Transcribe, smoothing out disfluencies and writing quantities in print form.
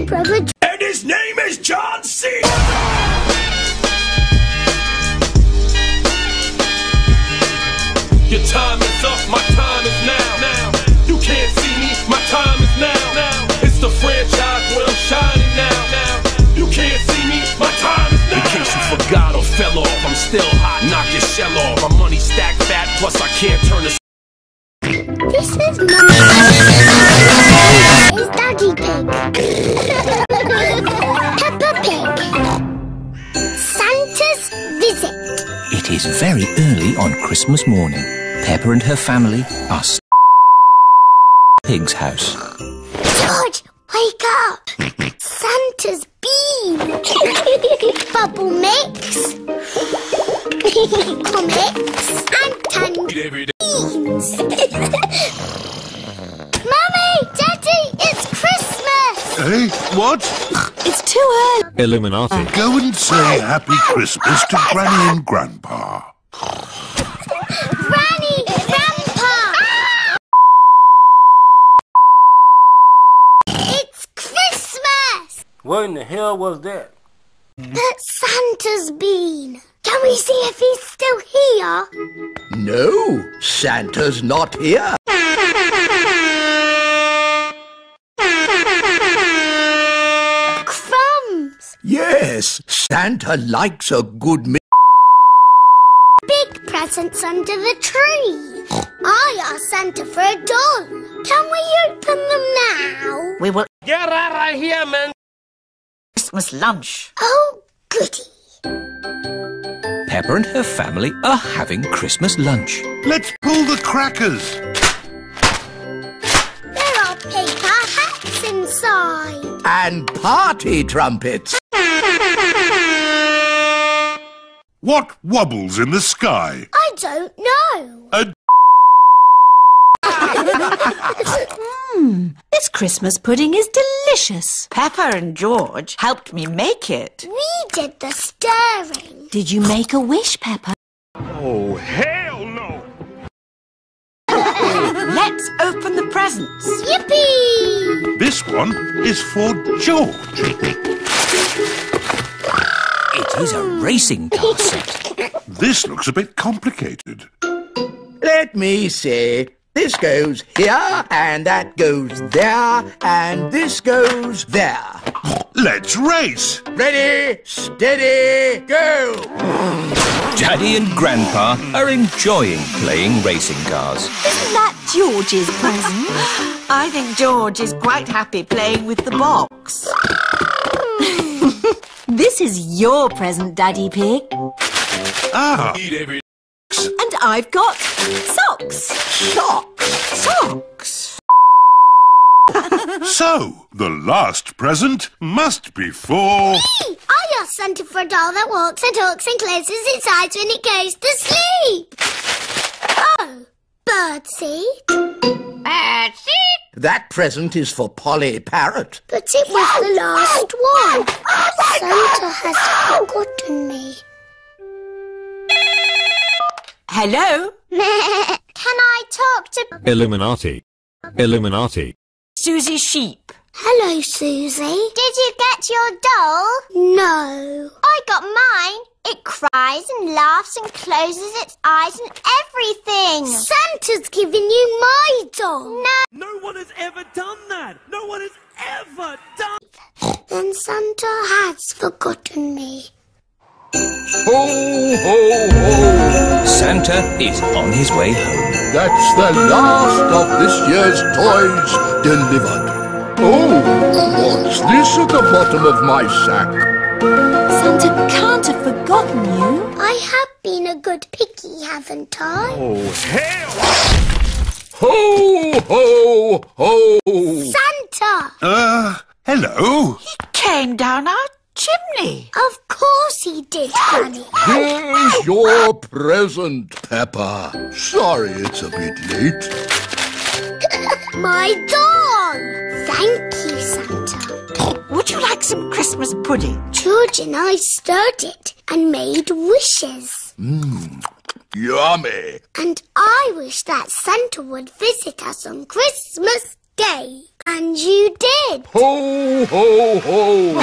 brother And his name is John C. Your time is up, my time is now. You can't see me, my time is now. It's the franchise where I'm shining now. You can't see me, my time is now. In case you forgot or fell off, I'm still hot, knock your shell off. My money stacked fat, plus I can't turn the... This is Mummy. It's Daddy Pig. Peppa Pig. Santa's visit. It is very early on Christmas morning. Peppa and her family are Pig's house. George, wake up. Santa's bean. Bubble mix. Comics and candy beans. Mummy, Daddy, it's Christmas. Eh? What? It's too early. Illuminati. Go and say Happy Christmas to Granny and Grandpa. Granny, Grandpa. It's Christmas. What in the hell was that? But Santa's been. Can we see if he's still here? No, Santa's not here. Crumbs. Yes, Santa likes a good meal. Big presents under the tree. I asked Santa for a doll. Can we open them now? We will Get out of here, man. Christmas lunch. Oh, goody. Peppa and her family are having Christmas lunch. Let's pull the crackers. There are paper hats inside. And party trumpets. What wobbles in the sky? I don't know. This Christmas pudding is delicious. Peppa and George helped me make it. We did the stirring. Did you make a wish, Peppa? Oh, hell no. Let's open the presents. Yippee! This one is for George. It is a racing car set. This looks a bit complicated. Let me see. This goes here, and that goes there, and this goes there. Let's race. Ready, steady, go! Daddy and Grandpa are enjoying playing racing cars. Isn't that George's present? I think George is quite happy playing with the box. This is your present, Daddy Pig. Ah, Eat every... And I've got socks. Socks. so the last present must be for... I asked Santa for a doll that walks and talks and closes its eyes when it goes to sleep. Oh, birdseed. Birdseed? That present is for Polly Parrot. But it was the last one. Santa has forgotten me. Hello? Can I talk to... Illuminati. Illuminati. Susie Sheep. Hello, Susie. Did you get your doll? No. I got mine. It cries and laughs and closes its eyes and everything. Santa's giving you my doll. No. No one has ever done that. No one has ever done... Then Santa has forgotten me. Ho, ho, ho! Santa is on his way home. That's the last of this year's toys delivered. Oh, what's this at the bottom of my sack? Santa can't have forgotten you. I have been a good piggy, haven't I? Oh, hell! Ho, ho, ho! Santa! Hello? He came down our chimney. Of course he did, Granny. Here's your present, Peppa. Sorry it's a bit late. My doll! Thank you, Santa. Would you like some Christmas pudding? George and I stirred it and made wishes. Yummy. And I wish that Santa would visit us on Christmas Day. And you did. Ho, ho, ho!